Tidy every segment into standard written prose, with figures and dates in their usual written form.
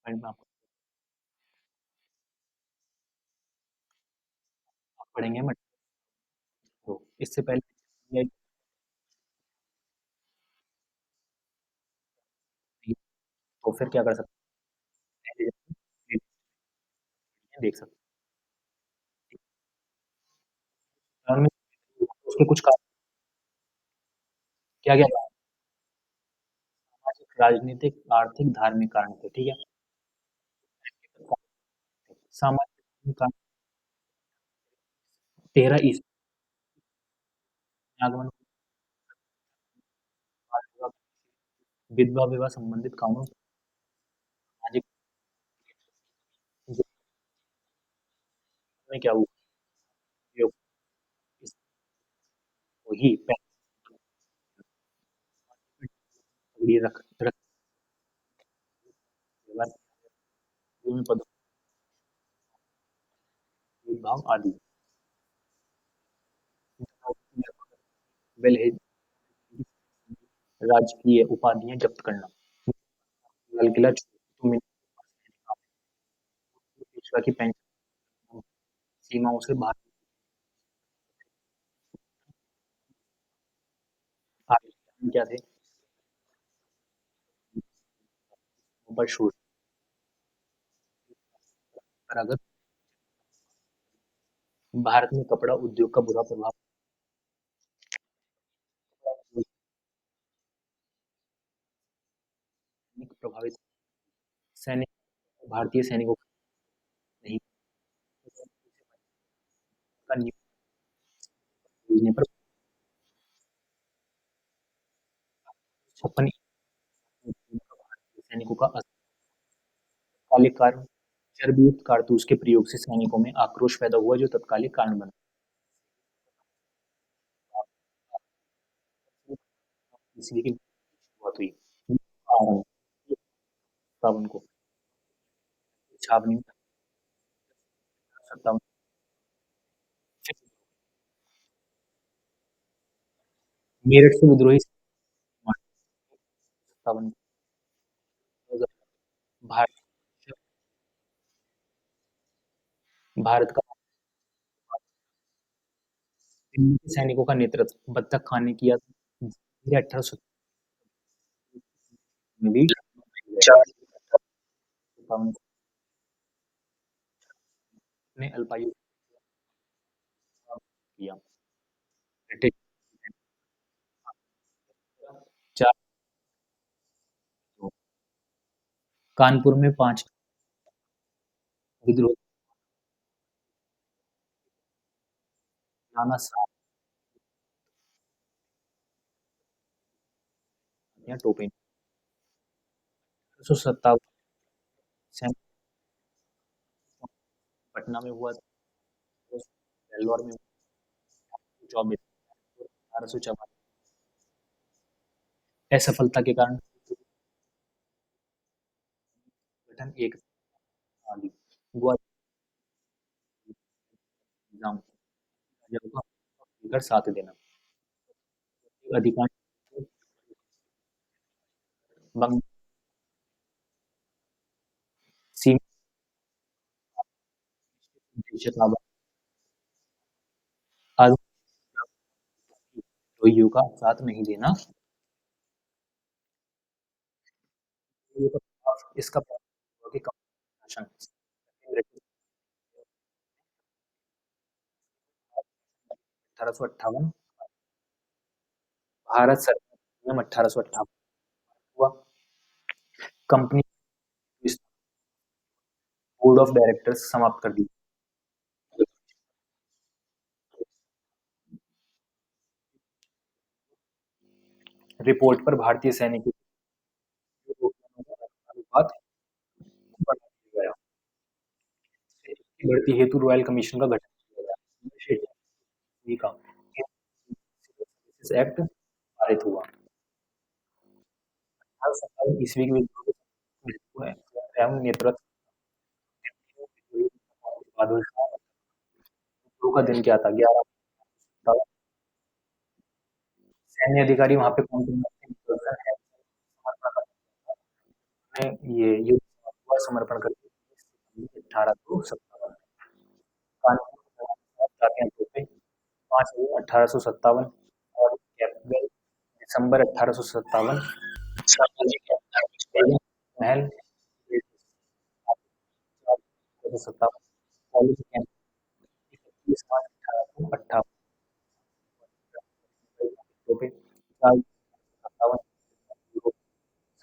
Point में आप पढ़ेंगे मत। तो इससे पहले ये नहीं, तो फिर क्या कर सकते हैं, पहले देख सकते हैं में उसके कुछ कारण क्या क्या सामाजिक राजनीतिक आर्थिक धार्मिक कारण थे, ठीक है। सामाजिक कारण 13 ईस्वी में आगमन विधवा विवाह संबंधित कानून सामाजिक में क्या हुआ उपयोग वही पगड़ी रख पद भेदभाव आदि वेल राजकीय उपाधियां जब्त करना लाल किला पेशवा की पेंशन सीमाओं से बाहर क्या थे पर शोध परंपरागत भारत में कपड़ा उद्योग का बुरा प्रभाव सैनिक प्रभावित सैनिक भारतीय सैनिकों का नहीं का नियोजन पर 56 भारतीय सैनिकों का तत्कालिक कारण चर्बयुक्त कारतूस के प्रयोग से सैनिकों में आक्रोश पैदा हुआ जो तत्कालिक कारण बना ईस्वी की शुरुआत हुई कारण 57 को छावनी 57 मेरठ से विद्रोही 57 भारत भारत का दिल्ली के सैनिकों का नेतृत्व बत्तख खान ने किया 1857 में भी ने अल्पायु किया ब्रिटिश चार कानपुर में 5 विद्रोह नाना साहब या टोपे 1857 पटना में हुआ बेल्लौर में 24 1844 असफलता के कारण गठन एक आदि हुआ निजाम लेकर साथ देना अधिकांश बंग सीमा विद्रोहियों का साथ नहीं देना इसका कि शासन 1858 भारत सरकार ने नियम 1858 हुआ कंपनी बोर्ड ऑफ डायरेक्टर्स समाप्त कर दी रिपोर्ट पर भारतीय सैनिकों की अनुपात बढ़ा दिया गया इसकी भर्ती हेतु रॉयल कमीशन का गठन किया गया का एक्ट पारित हुआ 1857 ईस्वी के विद्रोह एवं नेतृत्व बहादुर शाह विद्रोह का दिन क्या था 11 सैन्य अधिकारी वहां पे कौन कौन थे? ये युद्ध का समर्पण करके 1857 कानपुर तात्या टोपे 5 जून 1857 और कैंपबेल दिसंबर 1857 सामाजिक महल 1857 कॉलेज कैंप 31 मार्च 1858 सत्तावन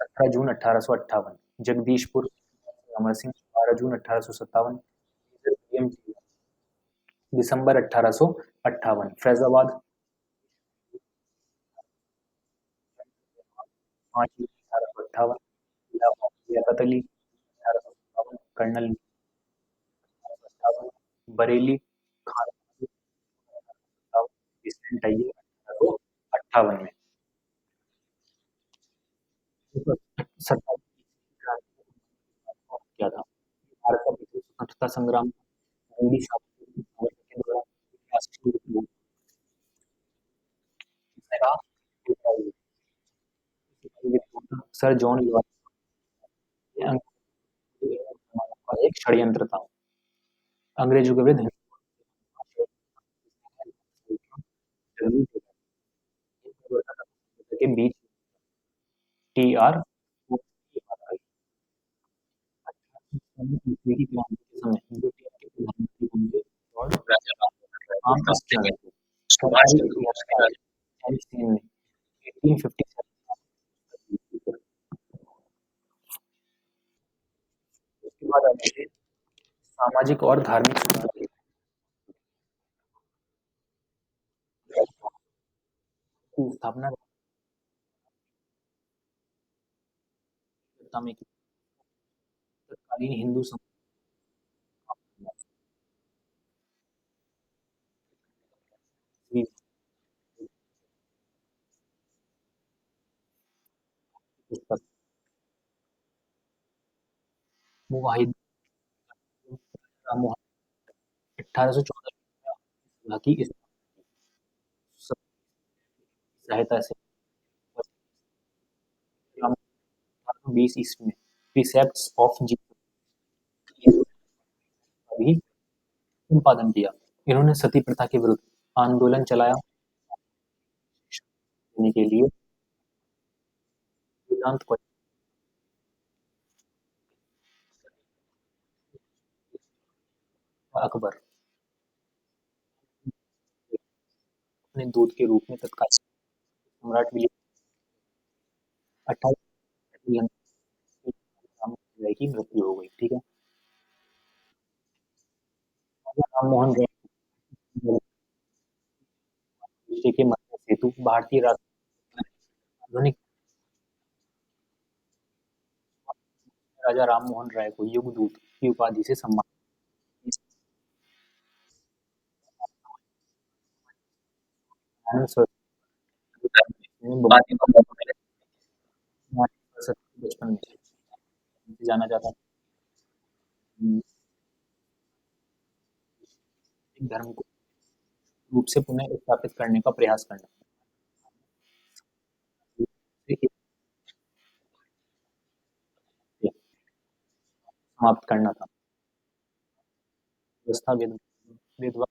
17 जून 1858 जगदीशपुर अमर सिंह 12 जून 1857 दिसंबर 1858 फैजाबाद 5 जून 1858 लियाकत अली 1857 कर्नल बरेली खान 1858 में सत्ता किया था भारत का पहले स्वतंत्रता संग्राम हिंदी साहित्य के दौरान राष्ट्रीय सर जॉन लॉरेंस का एक षड्यंत्र था अंग्रेजों के विरुद्ध के बीच टी आर की क्रांति के समय ब्रिटेन के प्रधानमंत्री बन गए लॉर्ड राम अस्टिंग सुभाष चंद्र बोस के राजनीतिक ने 1857 उसके बाद आते थे सामाजिक और धार्मिक सुधार की स्थापना में तत्कालीन हिंदू समाज पुस्तक मुवाहिद राममोहन 1814 की इस सहायता से 20 ईस्वी में प्रीसेप्ट्स ऑफ जीसस का भी संपादन किया इन्होंने सती प्रथा के विरुद्ध आंदोलन चलाया देने के लिए वेदांत को अकबर अपने दूत के रूप में तत्काल सम्राट विलियम 28 की मृत्यु हो गई ठीक है राम मोहन राय के मध्य सेतु भारतीय आधुनिक राजा राम मोहन राय को युगदूत की उपाधि से सम्मानित बचपन में जाना जाता धर्म को रूप से पुनः स्थापित करने का प्रयास करना समाप्त करना था व्यवस्था भेदभाव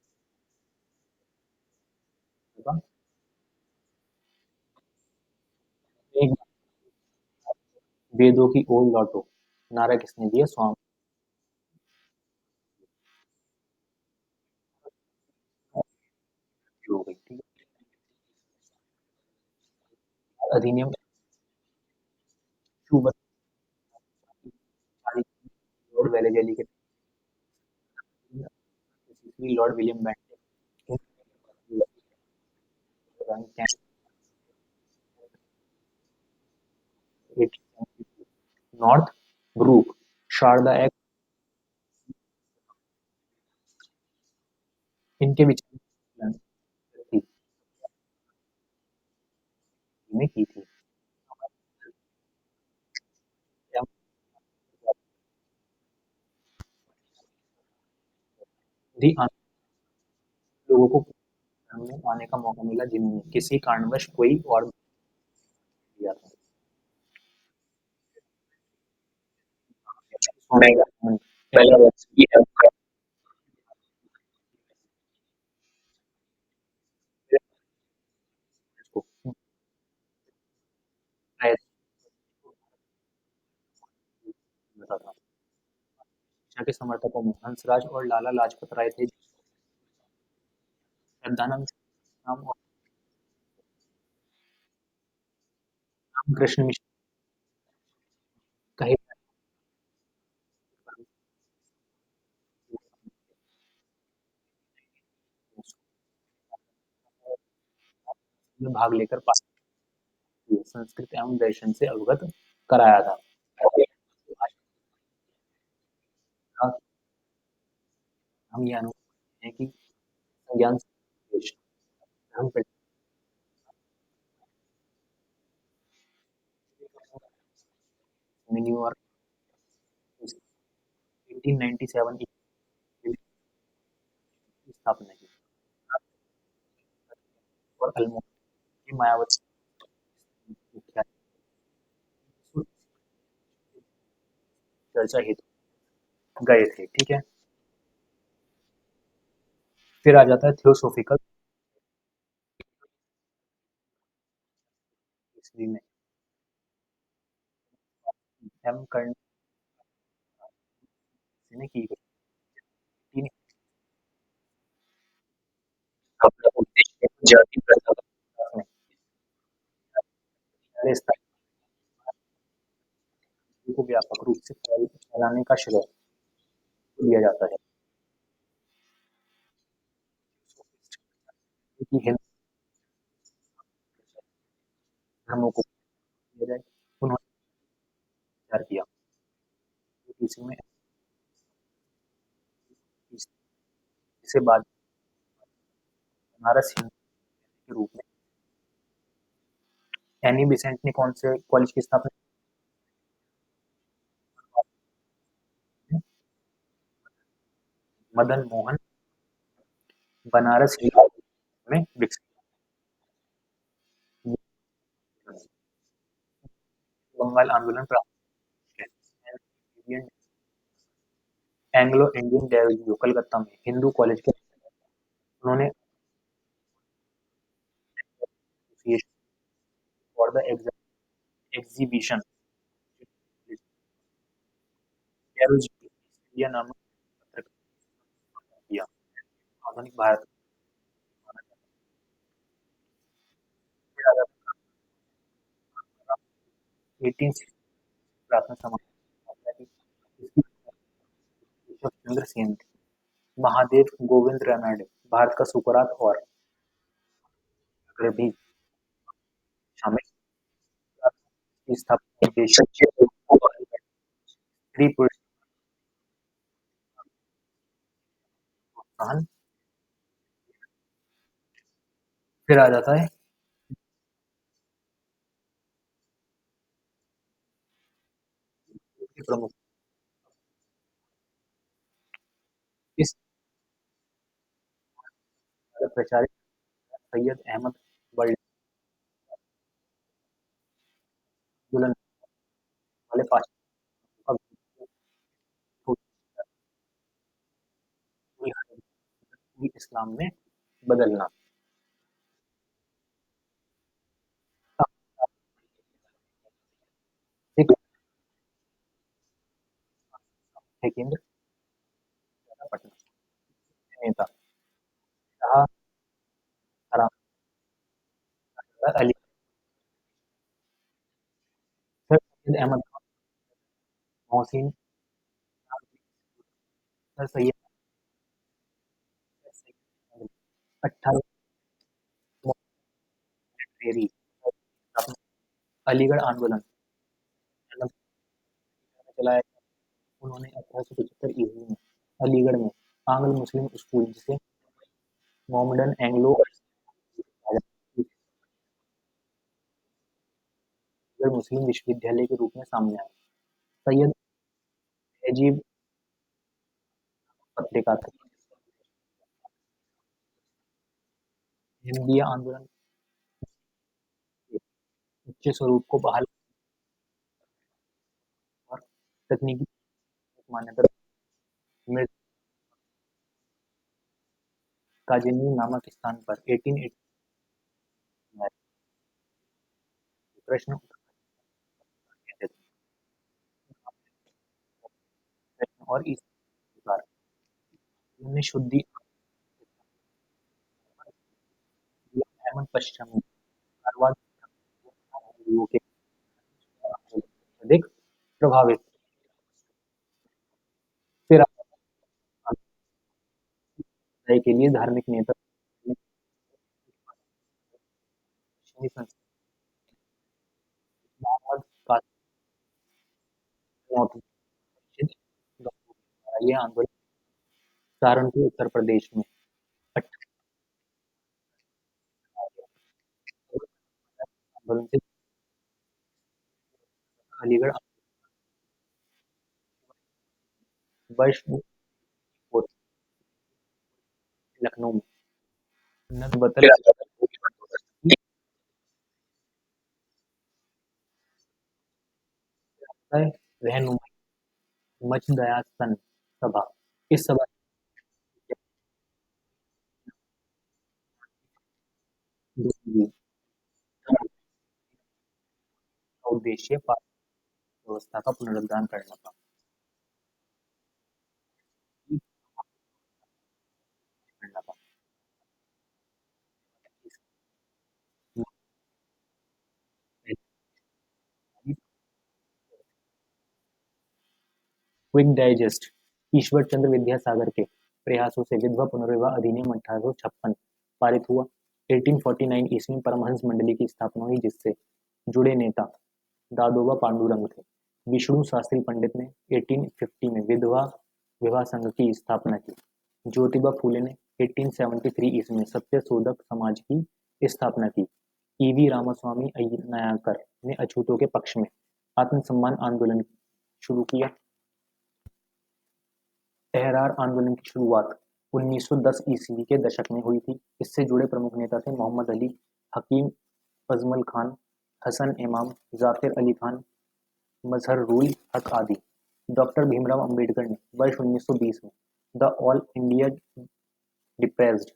का एक वेदों की ओर लौटो नारा किसने दिया स्वामी हो गई ठीक है अधिनियम छूबत लॉर्ड वेलेजली के lord William Bentinck North Brook Sarda act इनके विचार में की थी दी लोगों को में आने का मौका मिला जिन्होंने किसी कारणवश कोई और दिया था मेगा पहला वर्ष की है इसको शायद बता था। शिक्षा के समर्थकों में हंसराज और लाला लाजपत राय थे। श्रद्धानंद नाम और रामकृष्ण मिशन कहे में भाग लेकर संस्कृत एवं दर्शन से अवगत कराया था। आज हम ये अनुभव करते हैं कि ज्ञान देश हम न्यूयॉर्क 1897 की स्थापना की और अल्मोड़ा की मायावती मुख्यालय चर्चा हेतु गए थे। ठीक है, फिर आ जाता है थियोसॉफिकल ईस्वी में एम करने ने की गई तीन अपना उद्देश्य जाति प्रथा में पहले स्थान को व्यापक रूप से फैलाने का श्रेय दिया जाता है कि हिंदू धर्मों को दिया जाए। उन्होंने विचार किया इसी में इससे बाद बनारस हिंदू के रूप में एनी बिसेंट ने कौन से कॉलेज की स्थापना की? मदन मोहन बनारस हिंदू में विकसित बंगाल आंदोलन प्रारंभ किया। एंग्लो इंडियन डेयरी कलकत्ता में हिंदू कॉलेज के उन्होंने association for the exhibition India नामक पत्र किया। आधुनिक भारत एटीन प्रार्थना समाज केशव चंद्र सेन महादेव गोविंद रानडे भारत का सुकरात और अग्र भी शामिल की स्थापना उद्देश्य स्त्री पुरुष प्रोत्साहन। फिर आ जाता है प्रमुख इस प्रचारित सैयद अहमद वर्ल्ड आंदोलन वाले पार्टी इस्लाम में बदलना सिख है केंद्र पटना नेता शाह आराम अली सैयद अहमद मोहसिन सैयद 18 अलीगढ़ आंदोलन चलाया। उन्होंने 1875 ईस्वी में अलीगढ़ में आंग्ल मुस्लिम स्कूल जिसे मोहम्मदन एंग्लो मुस्लिम विश्वविद्यालय के रूप में सामने आया। सैयद अजीब पत्रिका हिंदिया आंदोलन के उच्च स्वरूप को बहाल और तकनीकी मान्यता मिर्ज काजिनी नामक स्थान पर 1880 में कृष्ण कहते थे। कृष्ण और ईसा अवतार उन्होंने शुद्धि अहमद पश्चिमी मारवाड़ हिंदुओं के अधिक प्रभावित। फिर आगे के लिए धार्मिक नेता पश्चिमी संस्कृति मोहम्मद कासिम ये आंदोलन सहारनपुर उत्तर प्रदेश में 18 आंदोलन से अलीगढ़ वर्ष और लखनऊ में बतल रहनुमाई मचदयासन सभा। इस सभा का उद्देश्य पार्टी व्यवस्था का पुनरुद्धार करना था। करना था। क्विक डाइजेस्ट ईश्वर चंद्र विद्यासागर के प्रयासों से विधवा पुनर्विवाह अधिनियम 1856 पारित हुआ। 1849 ईस्वी में परमहंस मंडली की स्थापना हुई जिससे जुड़े नेता दादोबा पांडुरंग थे। विष्णु शास्त्री पंडित ने 1850 में विधवा विवाह संघ की स्थापना की। ज्योतिबा फूले ने 1873 ईस्वी में सत्य शोधक समाज की स्थापना की। ईवी रामास्वामी नायकर ने अछूतों के पक्ष में आत्मसम्मान आंदोलन शुरू किया। एहरार आंदोलन की शुरुआत 1910 ईस्वी के दशक में हुई थी। इससे जुड़े प्रमुख नेता थे मोहम्मद अली, हकीम फजल खान, हसन इमाम, जाफिर अली खान, मजहरुल हक आदि। डॉक्टर भीमराव अंबेडकर ने वर्ष 1920 में the all India depressed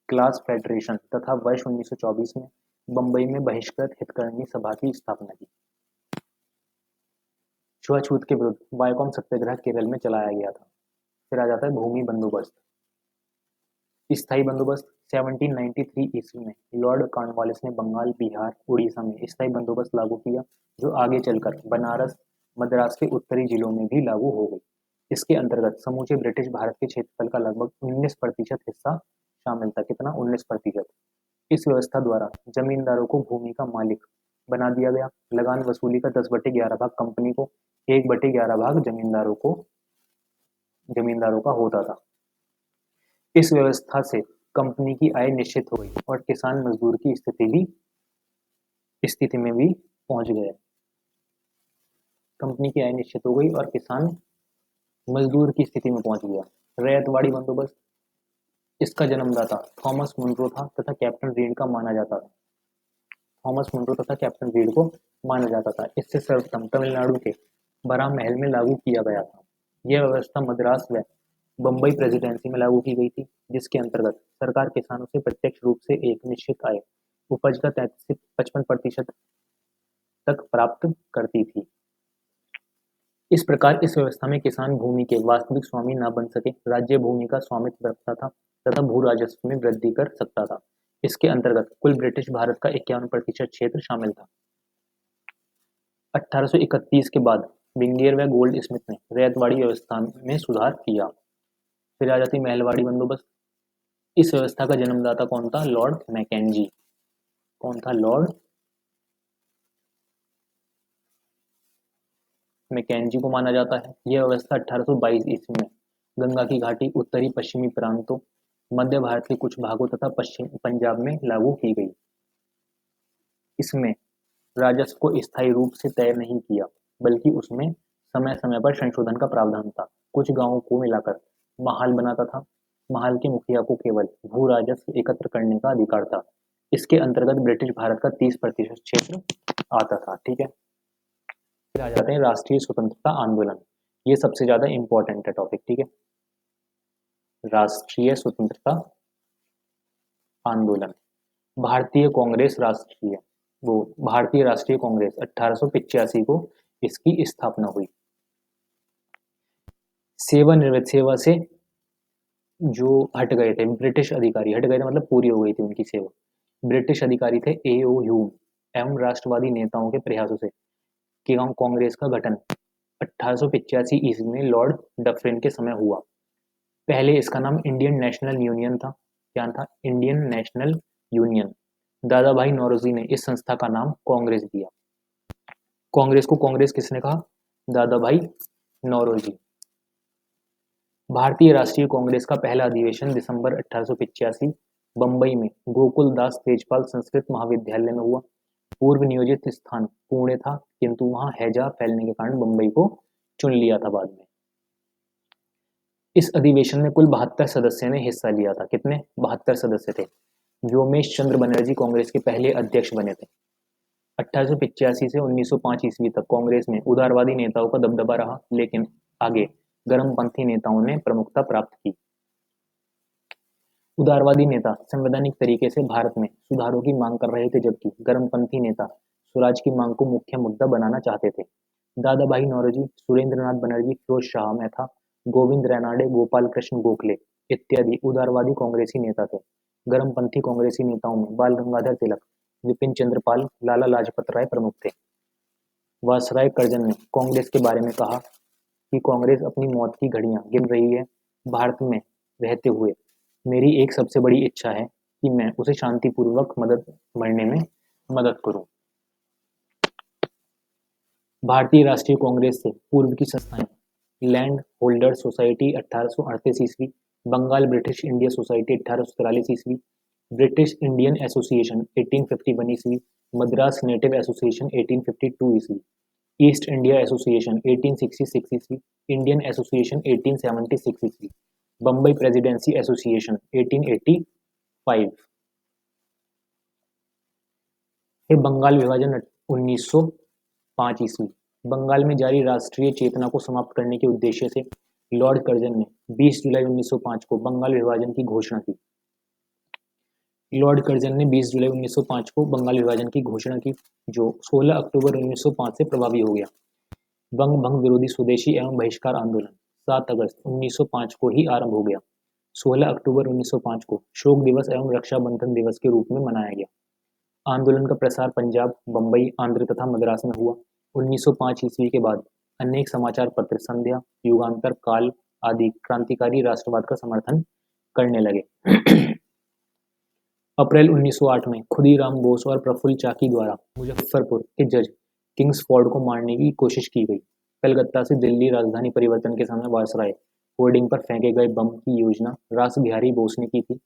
class federation तथा वर्ष 1924 में बंबई में बहिष्कृत हितकर्मी सभा की स्थापना की। छुआछूत के विरुद्ध वायकॉम सत्याग्रह केरल में चलाया गया था। फिर आ जाता है भूमि बंदोबस्त। स्थायी बंदोबस्त 1793 ईस्वी में लॉर्ड कॉर्नवालिस ने बंगाल, बिहार, उड़ीसा में स्थायी बंदोबस्त लागू किया, जो आगे चलकर बनारस, मद्रास के उत्तरी जिलों में भी लागू हो गई। इसके अंतर्गत समूचे ब्रिटिश भारत के क्षेत्रफल का लगभग 19% हिस्सा शामिल था। कितना? 19%। इस व्यवस्था द्वारा जमींदारों को भूमि का मालिक बना दिया गया। लगान वसूली का 10/11 भाग कंपनी को, 1/11 भाग जमींदारों का होता था। इस व्यवस्था से कंपनी की आय निश्चित हो गई और किसान मजदूर की स्थिति में भी पहुंच गए। कंपनी की आय निश्चित हो गई और किसान मजदूर की स्थिति में पहुंच गया। रैयतवाड़ी बंदोबस्त, इसका जन्मदाता थॉमस मुनरो था तथा कैप्टन रीड का माना जाता था। थॉमस मुनरो तथा कैप्टन रीड को माना जाता था। इससे सर्वप्रथम तमिलनाडु के बराम महल में लागू किया गया था। यह व्यवस्था मद्रास व बम्बई प्रेसिडेंसी में लागू की गई थी, जिसके अंतर्गत सरकार किसानों से प्रत्यक्ष रूप से एक निश्चित आय उपज का 33 से 55% तक प्राप्त करती थी। इस प्रकार इस व्यवस्था में किसान भूमि के वास्तविक स्वामी न बन सके, राज्य भूमि का स्वामित्व रखता था तथा भू राजस्व में वृद्धि कर सकता था। इसके अंतर्गत कुल ब्रिटिश भारत का 51% क्षेत्र शामिल था। 1831 के बाद विंगियर व गोल्ड स्मिथ ने रैयतवाड़ी व्यवस्था में सुधार किया। फिर आ जाती महलवाड़ी बंदोबस्त। इस व्यवस्था का जन्मदाता कौन था? Lord Mackenzie. कौन था? लॉर्ड मैकेंजी को माना जाता है। यह व्यवस्था 1822 ईस्वी में गंगा की घाटी, उत्तरी पश्चिमी प्रांतों, मध्य भारत के कुछ भागों तथा पश्चिम पंजाब में लागू की गई। इसमें राजस्व को स्थायी रूप से तय नहीं किया, बल्कि उसमें समय समय पर संशोधन का प्रावधान था। कुछ गांवों को मिलाकर महाल बनाता था। महाल के मुखिया को केवल भू राजस्व एकत्र करने का अधिकार था। इसके अंतर्गत ब्रिटिश भारत का 30% क्षेत्र आता था। ठीक है। फिर आ जाते हैं राष्ट्रीय स्वतंत्रता आंदोलन। ये सबसे ज्यादा इंपॉर्टेंट है टॉपिक, ठीक है। राष्ट्रीय स्वतंत्रता आंदोलन, भारतीय कांग्रेस राष्ट्रीय वो भारतीय राष्ट्रीय कांग्रेस 1885 को इसकी स्थापना हुई। सेवानिवृत्त सेवा से जो हट गए थे ब्रिटिश अधिकारी, हट गए थे मतलब पूरी हो गई थी उनकी सेवा। ब्रिटिश अधिकारी थे A.O. ह्यूम एवं राष्ट्रवादी नेताओं के प्रयासों से कांग्रेस का गठन 1885 ईस्वी में लॉर्ड डफरिन के समय हुआ। पहले इसका नाम इंडियन नेशनल यूनियन था। क्या था? Indian national union. दादा भाई नौरोजी ने इस संस्था का नाम कांग्रेस दिया। कांग्रेस को कांग्रेस किसने कहा? दादा भाई नौरोजी। भारतीय राष्ट्रीय कांग्रेस का पहला अधिवेशन दिसंबर 1885 बंबई में गोकुल दास तेजपाल संस्कृत महाविद्यालय में हुआ। पूर्व नियोजित स्थान पुणे था, किंतु वहां हैजा फैलने के कारण बंबई को चुन लिया था बाद में। इस अधिवेशन में कुल 72 सदस्यों ने हिस्सा लिया था। कितने? 72 सदस्य थे। व्योमेश चंद्र बनर्जी कांग्रेस के पहले अध्यक्ष बने थे। 1885 से 1905 ईस्वी तक कांग्रेस में उदारवादी नेताओं का दबदबा रहा, लेकिन आगे गर्मपंथी नेताओं ने प्रमुखता प्राप्त की। उदारवादी नेता संवैधानिक तरीके से भारत में सुधारों की मांग कर रहे थे, जबकि गर्मपंथी नेता स्वराज की मांग को मुख्य मुद्दा बनाना चाहते थे। दादा भाई नौरोजी, सुरेंद्रनाथ बनर्जी, फिरोज शाह मेहता, गोविंद रैनाडे, गोपाल कृष्ण गोखले इत्यादि उदारवादी कांग्रेसी नेता थे। गर्मपंथी कांग्रेसी नेताओं में बाल गंगाधर तिलक, विपिन चंद्र पाल, लाला लाजपत राय प्रमुख थे। वासराय कर्जन ने कांग्रेस के बारे में कहा कि कांग्रेस अपनी मौत की घड़ियां गिन रही है। भारत में रहते हुए मेरी एक सबसे बड़ी इच्छा है कि मैं उसे शांतिपूर्वक मरने में मदद करूं। भारतीय राष्ट्रीय कांग्रेस से पूर्व की संस्थाएं लैंड होल्डर सोसाइटी 1838 ईस्वी, बंगाल ब्रिटिश इंडिया सोसाइटी 1843 ईस्वी, ब्रिटिश इंडियन एसोसिएशन 1851 ईस्वी, मद्रास नेटिव एसोसिएशन 1852 ईस्वी, ईस्ट इंडिया एसोसिएशन 1866 ईस्वी, इंडियन एसोसिएशन 1876 ईस्वी, बम्बई प्रेसिडेंसी एसोसिएशन 1885। फिर बंगाल विभाजन 1905 ईस्वी। बंगाल में जारी राष्ट्रीय चेतना को समाप्त करने के उद्देश्य से लॉर्ड कर्जन ने 20 जुलाई 1905 को बंगाल विभाजन की घोषणा की। लॉर्ड कर्जन ने 20 जुलाई 1905 को बंगाल विभाजन की घोषणा की, जो 16 अक्टूबर 1905 से प्रभावी हो गया। बंग भंग विरोधी स्वदेशी एवं बहिष्कार आंदोलन 7 अगस्त 1905 को ही आरंभ हो गया। 16 अक्टूबर 1905 को शोक दिवस एवं रक्षाबंधन दिवस के रूप में मनाया गया। आंदोलन का प्रसार पंजाब, बंबई, आंध्र तथा मद्रास में हुआ। 1905 ईस्वी के बाद अनेक समाचार पत्र संध्या, युगांतर, काल आदि क्रांतिकारी राष्ट्रवाद का समर्थन करने लगे। अप्रैल 1908 में खुदीराम बोस और प्रफुल्ल चाकी द्वारा मुजफ्फरपुर के जज किंग्सफोर्ड को मारने की कोशिश की गई। कलकत्ता से दिल्ली राजधानी परिवर्तन के समय वायसराय होर्डिंग पर फेंके गए बम की योजना रास बिहारी बोस ने की थी।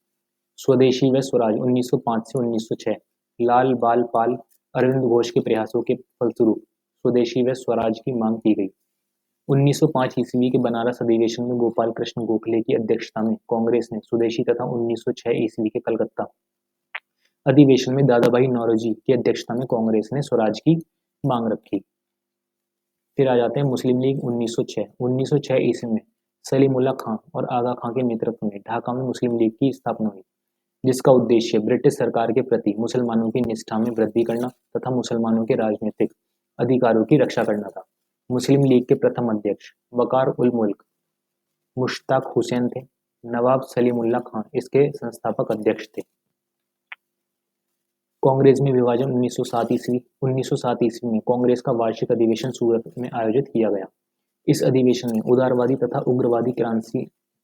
स्वदेशी व स्वराज 1905 से 1906 लाल बाल पाल अरविंद घोष के प्रयासों के फलस्वरूप स्वदेशी व स्वराज की मांग की गई। 1905 ईस्वी के बनारस अधिवेशन में गोपाल कृष्ण गोखले की अध्यक्षता में कांग्रेस ने स्वदेशी तथा 1906 ईस्वी के कलकत्ता अधिवेशन में दादा भाई नौरोजी की अध्यक्षता में कांग्रेस ने स्वराज की मांग रखी। फिर आ जाते हैं मुस्लिम लीग 1906 ईस्वी में सलीमुल्लाह खां और आगा खां के नेतृत्व में ढाका में मुस्लिम लीग की स्थापना हुई, जिसका उद्देश्य ब्रिटिश सरकार के प्रति मुसलमानों की निष्ठा में वृद्धि करना तथा मुसलमानों के राजनीतिक अधिकारों की रक्षा करना था। मुस्लिम लीग के प्रथम अध्यक्ष वकार उल मुल्क मुश्ताक हुसैन थे। नवाब सलीमुल्लाह खां इसके संस्थापक अध्यक्ष थे। कांग्रेस में विभाजन 1907 ईस्वी 1907 ईस्वी में कांग्रेस का वार्षिक अधिवेशन सूरत में आयोजित किया गया। इस अधिवेशन में उदारवादी तथा उग्रवादी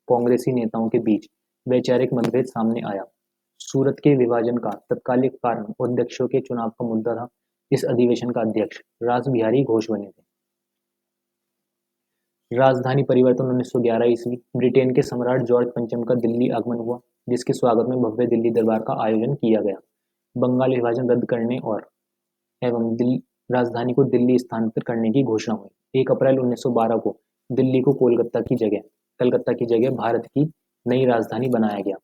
कांग्रेसी नेताओं के बीच वैचारिक मतभेद सामने आया। सूरत के विभाजन का तत्कालिक कारण अध्यक्षों के चुनाव का मुद्दा था। इस अधिवेशन का अध्यक्ष रास बिहारी घोष बने थे। राजधानी परिवर्तन 1911 ईस्वी ब्रिटेन के सम्राट जॉर्ज पंचम का दिल्ली आगमन हुआ, जिसके स्वागत में भव्य दिल्ली दरबार का आयोजन किया गया। बंगाल विभाजन रद्द करने और एवं राजधानी को दिल्ली स्थानांतरित करने की घोषणा हुई। 1 अप्रैल 1912 को दिल्ली को कलकत्ता की जगह भारत की नई राजधानी बनाया गया।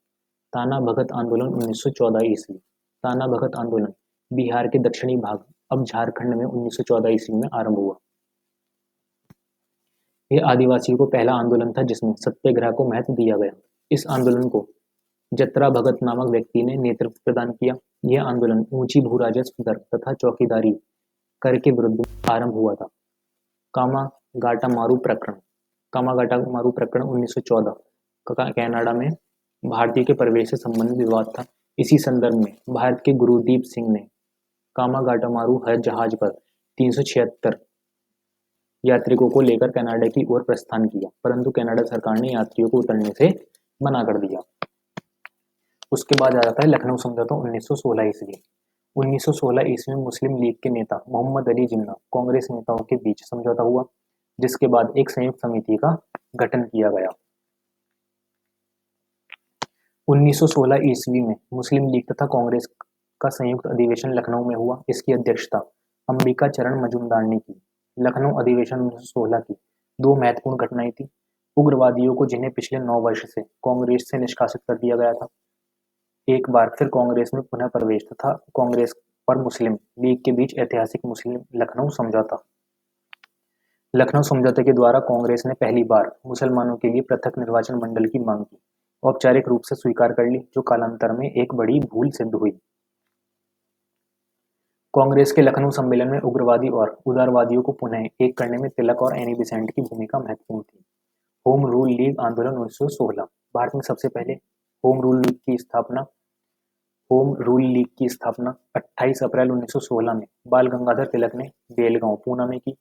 ताना भगत आंदोलन 1914 ईस्वी। ताना भगत आंदोलन बिहार के दक्षिणी भाग अब झारखंड में 1914 ईस्वी में आरंभ हुआ। यह आदिवासियों को पहला आंदोलन था जिसमें सत्याग्रह को महत्व दिया गया। इस आंदोलन को जतरा भगत नामक व्यक्ति ने नेतृत्व प्रदान किया। यह आंदोलन ऊंची भू राजस्व दर तथा चौकीदारी कर के विरुद्ध आरंभ हुआ था। कामागाटामारू प्रकरण। कामागाटामारू प्रकरण 1914 कनाडा में भारतीय के प्रवेश से संबंधित विवाद था। इसी संदर्भ में भारत के गुरुदीप सिंह ने कामागाटामारू जहाज पर 376 यात्रिकों को लेकर कनाडा की ओर प्रस्थान किया, परंतु कनाडा सरकार ने यात्रियों को उतरने से मना कर दिया। उसके बाद आ जाता है लखनऊ समझौता 1916 ईस्वी। 1916 ईस्वी में मुस्लिम लीग के नेता मोहम्मद अली जिन्ना कांग्रेस नेताओं के बीच समझौता हुआ, जिसके बाद एक संयुक्त समिति का गठन किया गया। 1916 ईस्वी में मुस्लिम लीग तथा कांग्रेस का संयुक्त अधिवेशन लखनऊ में हुआ। इसकी अध्यक्षता अंबिका चरण मजूमदार ने की। लखनऊ अधिवेशन 1916 की दो महत्वपूर्ण घटनाएं थी। उग्रवादियों को जिन्हें पिछले 9 वर्ष से कांग्रेस से निष्कासित कर दिया गया था, एक बार फिर कांग्रेस में पुनः प्रवेश तथा कांग्रेस और मुस्लिम लीग के बीच ऐतिहासिक मुस्लिम लखनऊ समझौता। लखनऊ समझौते के द्वारा कांग्रेस ने पहली बार मुसलमानों के लिए पृथक निर्वाचन मंडल की मांग की, औपचारिक रूप से स्वीकार कर ली, जो कालांतर में एक बड़ी भूल सिद्ध हुई। कांग्रेस के लखनऊ सम्मेलन में उग्रवादी और उदारवादियों को पुनः एक करने में तिलक और एनी बेसेंट की भूमिका महत्वपूर्ण थी। होम रूल लीग आंदोलन 1916। भारत में सबसे पहले होम रूल लीग की स्थापना 28 अप्रैल 1916 में बाल गंगाधर तिलक ने बेलगांव पूना में की।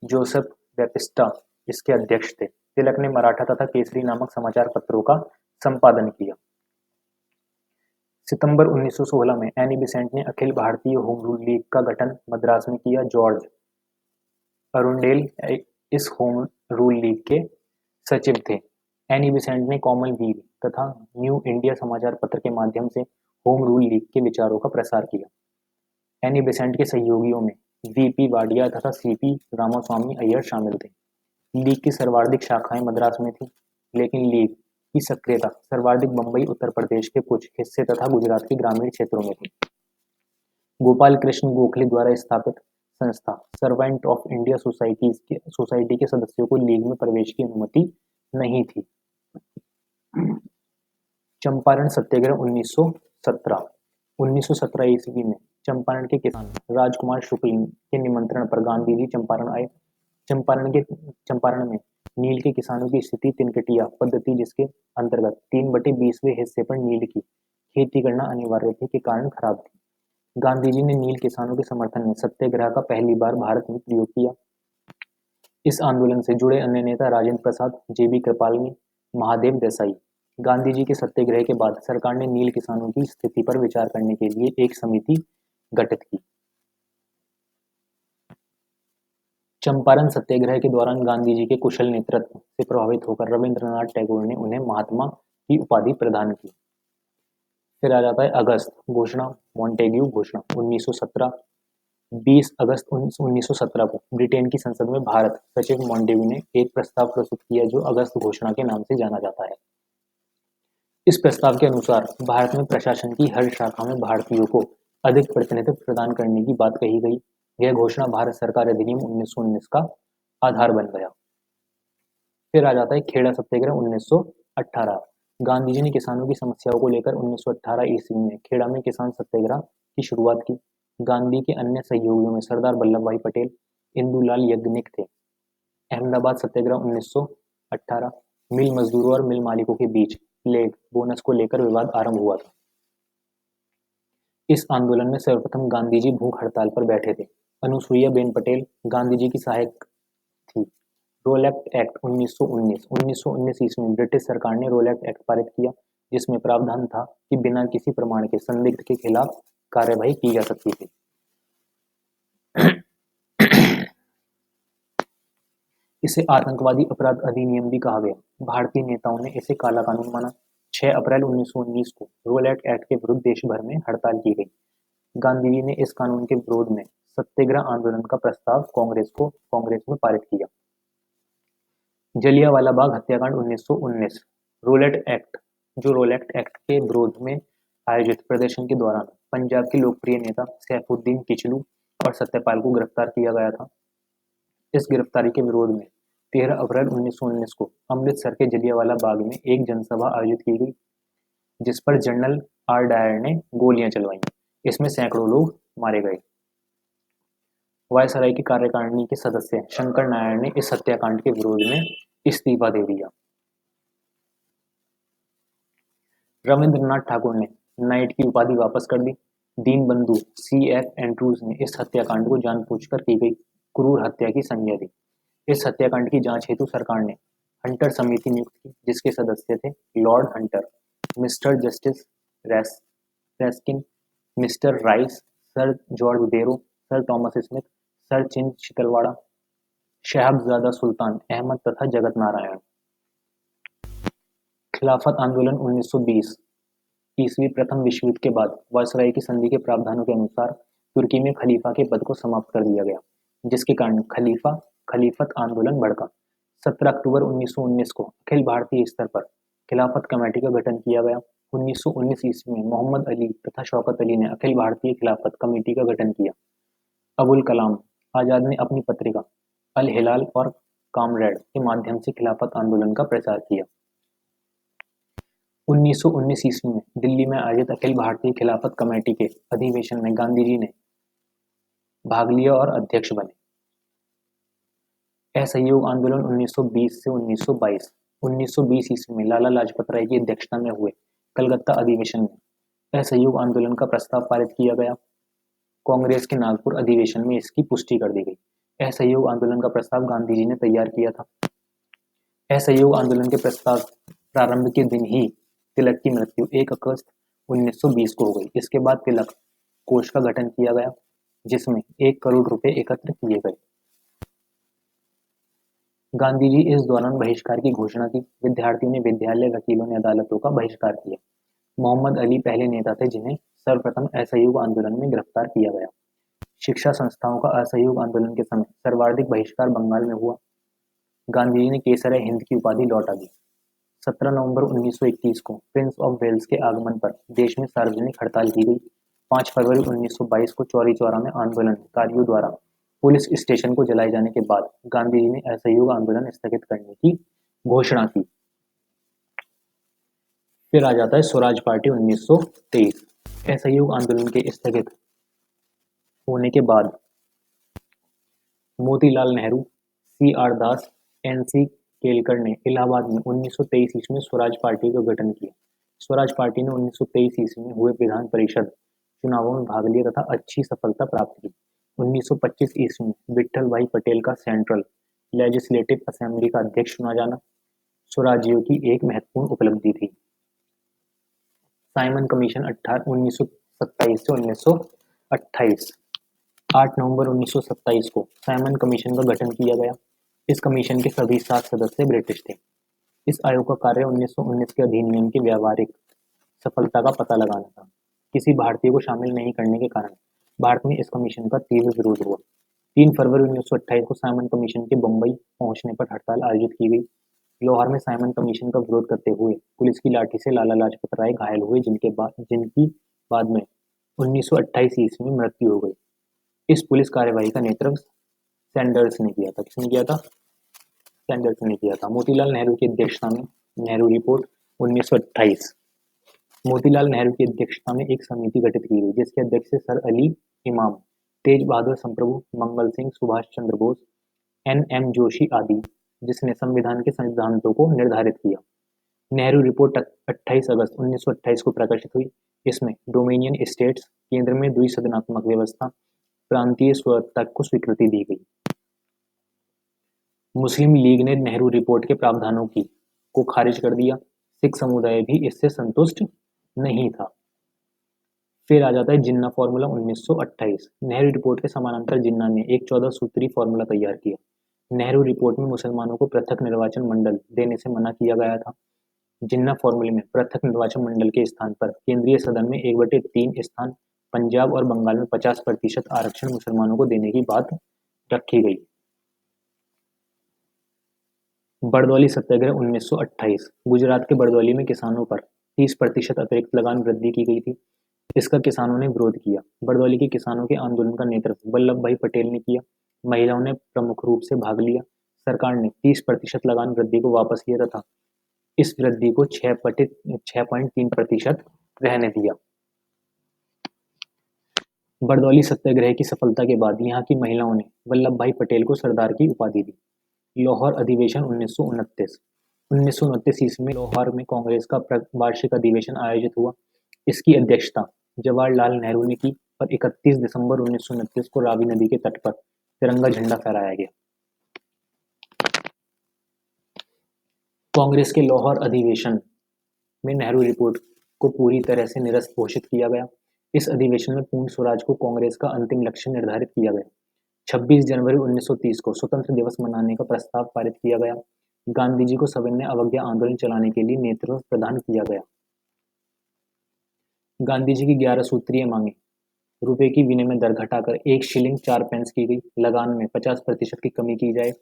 जोसेफ बैप्टिस्टा इसके अध्यक्ष थे। तिलक ने मराठा तथा केसरी नामक समाचार पत्रों का संपादन किया। सितंबर 1916 में एनी बेसेंट ने Akhil Bharatiya home rule league का गठन मद्रास में किया। जॉर्ज अरुंडेल इस होम रूल लीग के सचिव थे। एनी बेसेंट ने कॉमनवेल्थ तथा न्यू इंडिया समाचार पत्र के माध्यम से होम रूल लीग के विचारों का प्रसार किया। एनी बेसेंट के सहयोगियों में वीपी वाडिया तथा सीपी रामास्वामी अय्यर शामिल थे। लीग की सर्वाधिक शाखाएं मद्रास में थी, लेकिन लीग की सक्रियता सर्वाधिक बंबई, उत्तर प्रदेश के कुछ हिस्से तथा गुजरात के ग्रामीण क्षेत्रों में थी। गोपाल कृष्ण गोखले द्वारा स्थापित संस्था सर्वेंट ऑफ इंडिया सोसाइटी के सदस्यों को लीग में प्रवेश की अनुमति नहीं थी। चंपारण सत्याग्रह 1917। 1917 ईस्वी में चंपारण के किसान राजकुमार शुक्ल के निमंत्रण पर गांधी जी चंपारण आए। चंपारण में नील के किसानों की स्थिति तिनकटिया पद्धति, जिसके अंतर्गत 3/20वें हिस्से पर नील की खेती करना अनिवार्य थी, के कारण खराब थी। गांधी जी ने नील किसानों के समर्थन में सत्याग्रह का पहली बार भारत में प्रयोग किया। इस आंदोलन से जुड़े अन्य नेता राजेंद्र प्रसाद, जेबी कृपलानी, महादेव देसाई। गांधी जी के सत्याग्रह के बाद सरकार ने नील किसानों की स्थिति पर विचार करने के लिए एक समिति गठित की। चंपारण सत्याग्रह के दौरान गांधी जी के कुशल नेतृत्व से प्रभावित होकर रविंद्रनाथ टैगोर ने उन्हें महात्मा की उपाधि प्रदान की। फिर आ जाता है अगस्त घोषणा, मॉन्टेग्यू घोषणा 1917। 20 अगस्त 1917 को ब्रिटेन की संसद में भारत सचिव मॉन्टेग्यू ने एक प्रस्ताव प्रस्तुत किया, जो अगस्त घोषणा के नाम से जाना जाता है। इस प्रस्ताव के अनुसार भारत में प्रशासन की हर शाखा में भारतीयों को अधिक प्रतिनिधित्व प्रदान करने की बात कही गई। यह घोषणा भारत सरकार अधिनियम 1919 का आधार बन गया। फिर आ जाता है खेड़ा सत्याग्रह 1918। गांधी जी ने किसानों की समस्याओं को लेकर 1918 ईस्वी में खेड़ा में किसान सत्याग्रह की शुरुआत की। गांधी के अन्य सहयोगियों में सरदार वल्लभ भाई पटेल, इंदुलाल याग्निक थे। अहमदाबाद सत्याग्रह 1918। मिल मजदूरों और मिल मालिकों के बीच प्लेग बोनस को लेकर विवाद आरंभ हुआ था। इस आंदोलन में सर्वप्रथम गांधी जी भूख हड़ताल पर बैठे थे। अनुसुईया बेन पटेल गांधी जी की सहायक थी। रोलैक्ट एक्ट 1919 ईस्वी में ब्रिटिश सरकार ने रोलैक्ट एक्ट पारित किया, जिसमें प्रावधान था कि बिना किसी प्रमाण के संदिग्ध के खिलाफ कार्यवाही की जा सकती थी। इसे आतंकवादी अपराध अधिनियम भी कहा गया। भारतीय नेताओं ने इसे काला कानून माना। 6 अप्रैल 1919 को रोलैक्ट एक्ट के विरुद्ध देश भर में हड़ताल की गई। गांधी जी ने इस कानून के विरोध में सत्याग्रह आंदोलन का प्रस्ताव कांग्रेस में पारित किया। जलियांवाला बाग हत्याकांड 1919। रोलैक्ट एक्ट के विरोध में आयोजित प्रदर्शन के दौरान पंजाब के लोकप्रिय नेता सैफुद्दीन किचलू और सत्यपाल को गिरफ्तार किया गया था। इस गिरफ्तारी के विरोध में 13 अप्रैल 1919 को अमृतसर के जलियांवाला बाग में एक जनसभा आयोजित की गई, जिस पर जनरल आर डायर ने गोलियां चलवाईं। इसमें सैकड़ों लोग मारे गए। वायसराय की कार्यकारिणी के सदस्य शंकर नारायण ने इस हत्याकांड के विरोध में इस्तीफा दे दिया। रविंद्रनाथ ठाकुर ने नाइट की उपाधि वापस कर दी। दीनबंधु C.F. एंड्रूज ने इस हत्याकांड को जानबूझकर की गई क्रूर हत्या की संज्ञा दी। इस हत्याकांड की जांच हेतु सरकार ने हंटर समिति नियुक्त की, जिसके सदस्य थे lord Hunter, mister justice Rankin, mister Rice, sir George Barrow, sir Thomas Smith, sir Chimanlal Setalvad, Sahibzada Sultan Ahmed तथा जगत नारायण। खिलाफत आंदोलन 1920 ईस्वी प्रथम विश्व युद्ध के बाद वायसराय की संधि के प्रावधानों के अनुसार तुर्की में खलीफा के पद को समाप्त कर दिया गया, जिसके कारण खलीफत आंदोलन भड़का। 17 अक्टूबर 1919 को अखिल भारतीय स्तर पर खिलाफत कमेटी का गठन किया गया। 1919 ईस्वी में मोहम्मद अली तथा शौकत अली ने अखिल भारतीय खिलाफत कमेटी का गठन किया। अबुल कलाम आजाद ने अपनी पत्रिका अल हिलाल और कामरेड के माध्यम से खिलाफत आंदोलन का प्रचार किया। 1919 ईस्वी में दिल्ली में आयोजित अखिल भारतीय खिलाफत कमेटी के अधिवेशन में गांधी जी ने भाग लिया और अध्यक्ष बने। असहयोग आंदोलन 1920 से 1922 1920 ईस्वी में लाला लाजपत राय की अध्यक्षता में हुए कलकत्ता अधिवेशन में असहयोग आंदोलन का प्रस्ताव पारित किया गया। कांग्रेस के नागपुर अधिवेशन में इसकी पुष्टि कर दी गई। असहयोग आंदोलन का प्रस्ताव गांधी जी ने तैयार किया था। असहयोग आंदोलन के प्रस्ताव प्रारंभ के दिन ही तिलक की मृत्यु 1 अगस्त 1920 को हो गई। इसके बाद तिलक कोष का गठन किया गया, जिसमें 1 करोड़ रुपए एकत्र किए गए। गांधी जी इस दौरान बहिष्कार की घोषणा की। विद्यार्थियों ने विद्यालय, वकीलों ने अदालतों का बहिष्कार किया। मोहम्मद अली पहले नेता थे जिन्हें सर्वप्रथम असहयोग आंदोलन में गिरफ्तार किया गया। शिक्षा संस्थाओं का असहयोग आंदोलन के समय सर्वाधिक बहिष्कार बंगाल में हुआ। गांधी जी ने केसर हिंद की उपाधि लौटा दी। 17 नवंबर 1921 को प्रिंस ऑफ वेल्स के आगमन पर देश में सार्वजनिक हड़ताल की गई। 5 फरवरी 1922 को चौरी चौरा में आंदोलनकारियों द्वारा पुलिस स्टेशन को जलाए जाने के बाद गांधी जी ने असहयोग आंदोलन स्थगित करने की घोषणा की। फिर आ जाता है स्वराज पार्टी 1923। असहयोग आंदोलन के स्थगित होने के बाद मोतीलाल नेहरू, C.R. दास, N.C. केलकर ने इलाहाबाद में 1923 ईस्वी में स्वराज पार्टी का गठन किया। स्वराज पार्टी ने 1923 ईस्वी में हुए विधान परिषद चुनावों में भाग लिया तथा अच्छी सफलता प्राप्त की। 1925 ईस्वी में विट्ठल भाई पटेल का सेंट्रल लेजिस्लेटिव असेंबली का अध्यक्ष चुना जाना स्वराजियों की एक महत्वपूर्ण उपलब्धि थी। साइमन कमीशन 1927 से 1928 8 नवंबर 1927 को साइमन कमीशन का गठन किया गया। इस कमीशन के सभी 7 सदस्य ब्रिटिश थे। इस आयोग का कार्य 1919 के अधिनियम की व्यावहारिक सफलता का पता लगाना था। किसी भारतीय को शामिल नहीं करने के कारण भारत में इस कमीशन का तीव्र विरोध हुआ। 3 फरवरी 1928 को साइमन कमीशन के बम्बई पहुंचने पर हड़ताल आयोजित की गई। लाहौर में साइमन कमीशन का विरोध करते हुए पुलिस की लाठी से लाला लाजपत राय घायल हुए, जिनकी बाद में 1928 ईस्वी में मृत्यु हो गई। इस पुलिस कार्यवाही का नेतृत्व सैंडर्स ने किया था। किसने किया था? सैंडर्स ने किया था। मोतीलाल नेहरू की अध्यक्षता में नेहरू रिपोर्ट 1928। मोतीलाल नेहरू की अध्यक्षता में एक समिति गठित की गई, जिसके अध्यक्ष थे सर अली इमाम, तेज बहादुर संप्रभु, मंगल सिंह, सुभाष चंद्र बोस, N.M. जोशी आदि, जिसने संविधान के सिद्धांतों को निर्धारित किया। नेहरू रिपोर्ट 28 अगस्त 1928 को प्रकाशित हुई। इसमें डोमिनियन स्टेट्स, केंद्र में द्विसदनात्मक व्यवस्था, प्रांतीय स्वतंत्रता को स्वीकृति दी गई। मुस्लिम लीग ने नेहरू रिपोर्ट के प्रावधानों को खारिज कर दिया। सिख समुदाय भी इससे संतुष्ट नहीं था। फिर आ जाता है जिन्ना फॉर्मूला 1928। नेहरू रिपोर्ट के समानांतर जिन्ना ने एक 14 सूत्री फॉर्मूला तैयार किया। नेहरू रिपोर्ट में मुसलमानों को पृथक निर्वाचन मंडल देने से मना किया गया था। जिन्ना फॉर्मूले में पृथक निर्वाचन मंडल के स्थान पर केंद्रीय सदन में 1/3 स्थान, पंजाब और बंगाल में 50% आरक्षण मुसलमानों को देने की बात रखी गई। बरदौली सत्याग्रह 1928। गुजरात के बरदौली में किसानों पर 30% अतिरिक्त लगान वृद्धि की गई थी। इसका किसानों ने विरोध किया। बरदौली के किसानों के आंदोलन का नेतृत्व वल्लभ भाई पटेल ने किया। महिलाओं ने प्रमुख रूप से भाग लिया। सरकार ने 30% लगान वृद्धि को वापस लिया तथा इस वृद्धि को 6.3% रहने दिया। बरदौली सत्याग्रह की सफलता के बाद यहाँ की महिलाओं ने वल्लभ भाई पटेल को सरदार की उपाधि दी। लाहौर अधिवेशन 1929 ईस्वी में लाहौर में कांग्रेस का वार्षिक अधिवेशन आयोजित हुआ। इसकी अध्यक्षता जवाहरलाल नेहरू ने की और 31 दिसंबर 1929 को रावी नदी के तट पर तिरंगा झंडा फहराया गया। कांग्रेस के लाहौर अधिवेशन में नेहरू रिपोर्ट को पूरी तरह से निरस्त घोषित किया गया। इस अधिवेशन में पूर्ण स्वराज को कांग्रेस का अंतिम लक्ष्य निर्धारित किया गया। 26 जनवरी 1930 को स्वतंत्र दिवस मनाने का प्रस्ताव पारित किया गया। गांधी जी को सविनय अवज्ञा आंदोलन चलाने के लिए नेतृत्व प्रदान किया गया। गांधी जी की 11 सूत्रीय मांगे रुपए की विनिमय दर घटाकर 1 शिलिंग 4 पैसे की गई। लगान में 50% की कमी की जाए।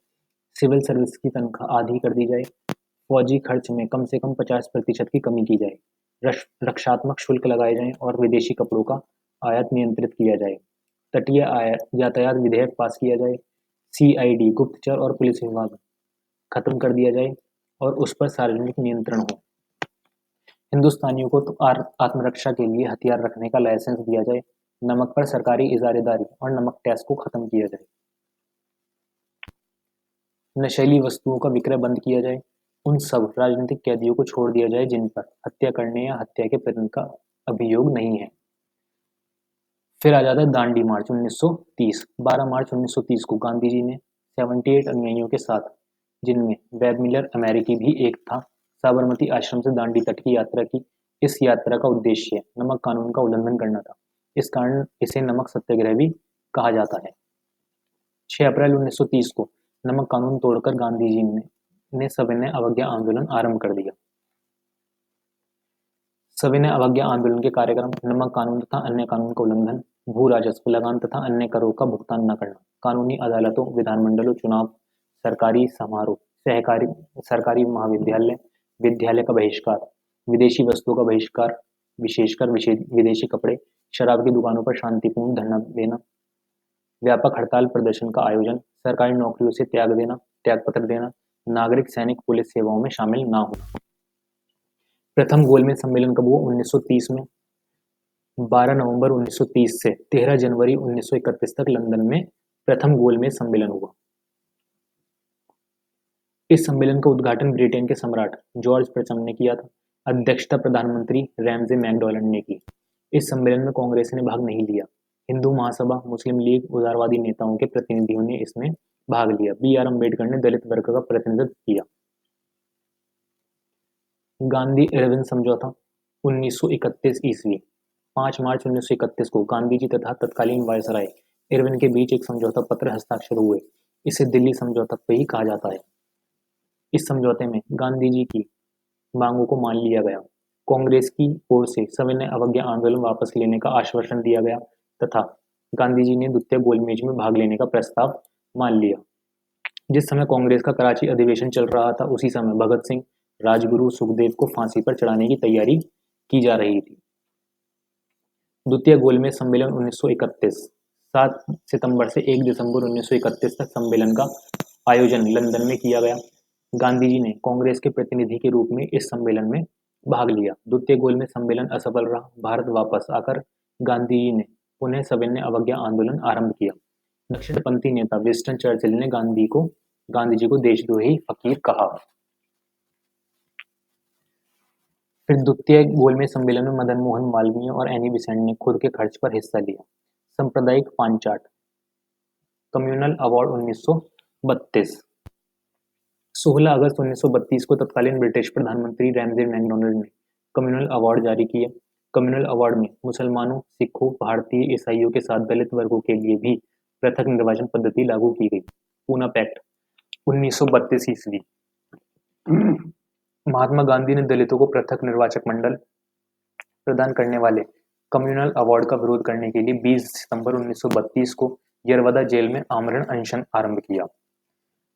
सिविल सर्विस की तनख्वाह आधी कर दी जाए। फौजी खर्च में कम से कम 50% की कमी की जाए। रक्षात्मक शुल्क लगाए जाएं और विदेशी कपड़ों का आयात नियंत्रित किया जाए। तटीय यातायात विधेयक पास किया जाए। CID गुप्तचर और पुलिस विभाग खत्म कर दिया जाए और उस पर सार्वजनिक नियंत्रण हो। हिंदुस्तानियों को तो आत्मरक्षा के लिए हथियार रखने का लाइसेंस दिया जाए। नमक पर सरकारी इजारेदारी और नमक टैक्स को खत्म किया जाए। नशीली वस्तुओं का विक्रय बंद किया जाए। उन सब राजनीतिक कैदियों को छोड़ दिया जाए जिन पर हत्या करने या हत्या के प्रयत्न का अभियोग नहीं है। फिर आ जाता है दांडी मार्च 1930। 12 मार्च 1930 को गांधी जी ने 78 अनुयायियों के साथ, जिनमें वेब मिलर अमेरिकी भी एक था, साबरमती आश्रम से दांडी तक की यात्रा की। इस यात्रा का उद्देश्य नमक कानून का उल्लंघन करना था। इस कारण इसे नमक सत्याग्रह भी कहा जाता है। 6 अप्रैल 1930 को नमक कानून तोड़कर गांधी जी ने सविनय अवज्ञा आंदोलन आरंभ कर दिया। सविनय अवज्ञा आंदोलन के कार्यक्रम: नमक कानून तथा अन्य कानून का उल्लंघन, भू राजस्व, लगान तथा अन्य करों का भुगतान न करना, कानूनी अदालतों, विधानमंडलों चुनाव, सरकारी समारोह, सरकारी महाविद्यालय, विद्यालय का बहिष्कार, विदेशी वस्तुओं का बहिष्कार, विशेषकर विदेशी कपड़े, शराब की दुकानों पर शांतिपूर्ण धरना देना, व्यापक हड़ताल प्रदर्शन का आयोजन, सरकारी नौकरियों से त्यागपत्र देना, नागरिक, सैनिक, पुलिस सेवाओं में शामिल न होना। प्रथम गोलमेज सम्मेलन कब हुआ? 1930 में। 12 नवंबर 1930 से 13 जनवरी 1931 तक लंदन में प्रथम गोलमेज सम्मेलन हुआ। इस सम्मेलन का उद्घाटन ब्रिटेन के सम्राट जॉर्ज प्रथम ने किया था। अध्यक्षता प्रधानमंत्री रैमजे मैकडॉनल्ड ने की। इस सम्मेलन में कांग्रेस ने भाग नहीं लिया। हिंदू महासभा, मुस्लिम लीग, उदारवादी नेताओं के प्रतिनिधियों ने इसमें भाग लिया। BR अम्बेडकर ने दलित वर्ग का प्रतिनिधित्व किया। गांधी इरविन समझौता 1931 ईस्वी। 5 मार्च 1931 को गांधी जी तथा तत्कालीन वायसराय इरविन के बीच एक समझौता पत्र हस्ताक्षर हुए। इसे दिल्ली समझौता पे ही कहा जाता है। इस समझौते में गांधी जी की मांगों को मान लिया गया। कांग्रेस की ओर से सविनय अवज्ञा आंदोलन वापस लेने का आश्वासन दिया गया तथा गांधी जी ने द्वितीय गोलमेज में भाग लेने का प्रस्ताव मान लिया। जिस समय कांग्रेस का कराची अधिवेशन चल रहा था, उसी समय भगत सिंह, राजगुरु, सुखदेव को फांसी पर चढ़ाने की तैयारी की जा रही थी। द्वितीय गोलमेज सम्मेलन 1931। 7 सितंबर से 1 दिसंबर 1931 तक सम्मेलन का आयोजन लंदन में किया गया। गांधी जी ने कांग्रेस के प्रतिनिधि के रूप में इस सम्मेलन में भाग लिया। द्वितीय गोलमेज सम्मेलन असफल रहा। भारत वापस आकर गांधी जी ने पुनः सविनय अवज्ञा आंदोलन आरंभ किया। दक्षिणपंथी नेता विंस्टन चर्चिल ने गांधी जी को देशद्रोही फकीर कहा। फिर द्वितीय गोलमेज सम्मेलन में मदन मोहन मालवीय और एनी बेसेंट ने खुद के खर्च पर हिस्सा लिया। सांप्रदायिक पांचाट, कम्युनल अवार्ड 1932। 16 अगस्त 1932 को तत्कालीन ब्रिटिश प्रधानमंत्री रैमजे मैकडॉनल्ड ने कम्युनल अवार्ड जारी किए। कम्युनल अवार्ड में मुसलमानों, सिखों, भारतीय ईसाइयों के साथ दलित वर्गों के लिए भी पृथक निर्वाचन पद्धति लागू की गई। पूना पैक्ट 1932 ईस्वी। महात्मा गांधी ने दलितों को पृथक निर्वाचक मंडल प्रदान करने वाले कम्युनल अवार्ड का विरोध करने के लिए 20 सितंबर 1932 को यरवदा जेल में आमरण अनशन आरंभ किया।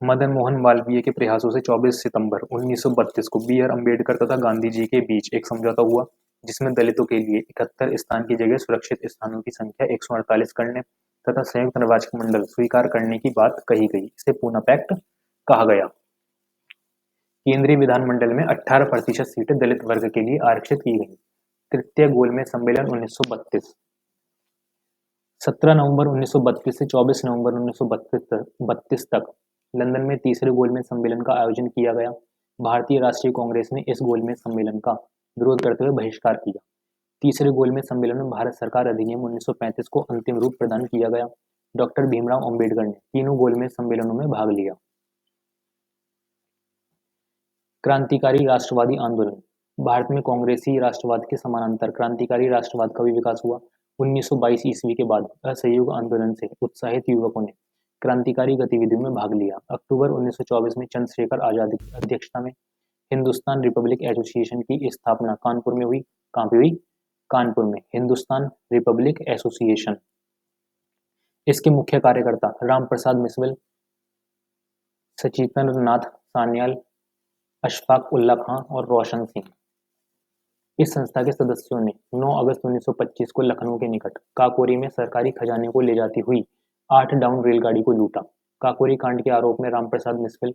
मदन मोहन मालवीय के प्रयासों से 24 सितंबर 1932 को BR अम्बेडकर तथा गांधी जी के बीच एक समझौता हुआ, जिसमें दलितों के लिए 71 स्थान की जगह सुरक्षित स्थानों की संख्या 148 करने तथा संयुक्त निर्वाचक मंडल स्वीकार करने की बात कही गई। इसे पूना पैक्ट कहा गया। केंद्रीय विधानमंडल में 18% सीटें दलित वर्ग के लिए आरक्षित की गई। तृतीय गोलमेज सम्मेलन 1932। 17 नवंबर 1932 से 24 नवंबर 1932 तक लंदन में तीसरे गोलमेज सम्मेलन का आयोजन किया गया। भारतीय राष्ट्रीय कांग्रेस ने इस गोलमेज सम्मेलन का विरोध करते हुए बहिष्कार किया। तीसरे गोलमेज सम्मेलन में भारत सरकार अधिनियम 1935 को अंतिम रूप प्रदान किया गया। डॉक्टर भीमराव अंबेडकर ने तीनों गोलमेज सम्मेलनों में भाग लिया। क्रांतिकारी राष्ट्रवादी आंदोलन। भारत में कांग्रेसी राष्ट्रवाद के समानांतर क्रांतिकारी राष्ट्रवाद का भी विकास हुआ। 1922 ईस्वी के बाद असहयोग आंदोलन से उत्साहित युवकों ने क्रांतिकारी गतिविधियों में भाग लिया। अक्टूबर 1924 में चंद्रशेखर आजाद की अध्यक्षता में हिंदुस्तान रिपब्लिक एसोसिएशन की स्थापना कानपुर में हुई। कहाँ पे हुई? कानपुर में हिंदुस्तान रिपब्लिक एसोसिएशन। इसके मुख्य कार्यकर्ता राम प्रसाद मिसविल, सचिंद्र नाथ सान्याल, अशफाक उल्ला खां और रोशन सिंह। इस संस्था के सदस्यों ने 9 अगस्त 1925 को लखनऊ के निकट काकोरी में सरकारी खजाने को ले जाती हुई 8 डाउन रेलगाड़ी को लूटा। काकोरी कांड के आरोप में राम प्रसाद मिसविल,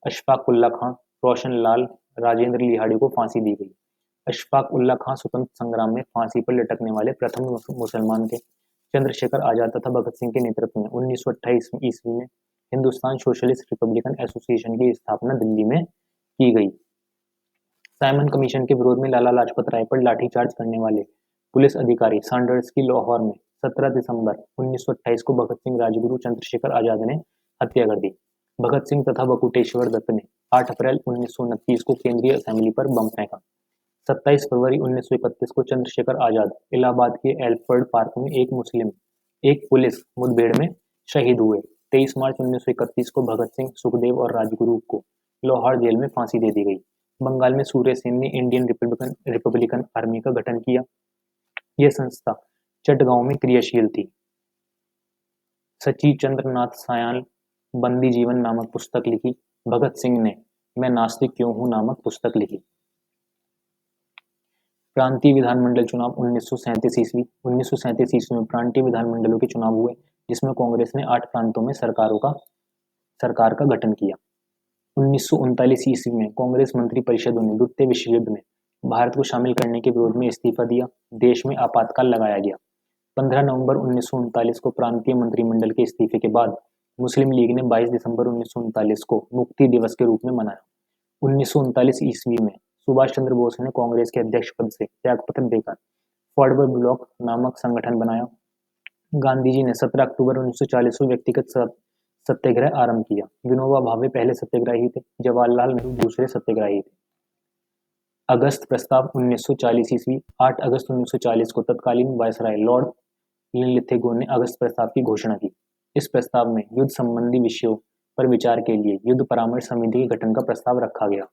अशफाक उल्ला खां, रोशन लाल, राजेंद्र लिहाड़ी को फांसी दी गई। अशफाक उल्ला खां स्वतंत्र संग्राम में फांसी पर लटकने वाले प्रथम मुसलमान थे। चंद्रशेखर आजाद तथा भगत सिंह के नेतृत्व में 1928 ईस्वी में हिंदुस्तान सोशलिस्ट रिपब्लिकन एसोसिएशन की स्थापना दिल्ली में की गई। साइमन कमीशन के विरोध में लाला लाजपत राय पर लाठीचार्ज करने वाले पुलिस अधिकारी सैंडर्स की लाहौर में 17 दिसंबर 1928 को भगत सिंह, राजगुरु, चंद्रशेखर आजाद ने हत्या कर दी। भगत सिंह तथा बटुकेश्वर दत्त ने 8 अप्रैल 1929 को केंद्रीय असेंबली पर बम फेंका। 27 फरवरी 1931 को चंद्रशेखर आजाद इलाहाबाद के एल्फर्ड पार्क में एक पुलिस मुठभेड़ में शहीद हुए। 23 मार्च 1931 को भगत सिंह, सुखदेव और राजगुरु को लाहौर जेल में फांसी दे दी गई। बंगाल में सूर्य सेन ने इंडियन रिपब्लिकन आर्मी का गठन किया। यह संस्था चटगांव में क्रियाशील थी। सचिंद्र नाथ सान्याल बंदी जीवन नामक पुस्तक लिखी। भगत सिंह ने मैं नास्तिक क्यों हूं नामक पुस्तक लिखी। प्रांतीय विधानमंडल चुनाव 1937 ईस्वी। 1937 ईस्वी में प्रांतीय विधानमंडलों के चुनाव हुए, जिसमें कांग्रेस ने 8 प्रांतों में सरकार का गठन किया। 1939 ईस्वी में कांग्रेस मंत्री परिषदों ने द्वितीय विश्व युद्ध में भारत को शामिल करने के विरोध में इस्तीफा दिया। देश में आपातकाल लगाया गया। 15 नवंबर 1939 को प्रांतीय मंत्रिमंडल के इस्तीफे के बाद मुस्लिम लीग ने 22 दिसंबर 1939 को मुक्ति दिवस के रूप में मनाया। 1939 ईस्वी में सुभाष चंद्र बोस ने कांग्रेस के अध्यक्ष पद से त्यागपत्र देकर फॉरवर्ड ब्लॉक नामक संगठन बनाया। गांधी जी ने 17 अक्टूबर 1940 को व्यक्तिगत सत्याग्रह आरंभ किया। विनोबा भावे पहले सत्याग्रही थे, जवाहरलाल नेहरू दूसरे सत्याग्रही थे। अगस्त प्रस्ताव 1940 ईस्वी। 8 अगस्त 1940 को तत्कालीन वायसराय लॉर्ड लिनलिथगो ने अगस्त प्रस्ताव की घोषणा की। इस प्रस्ताव में युद्ध संबंधी विषयों पर विचार के लिए युद्ध परामर्श समिति के गठन का प्रस्ताव रखा गया।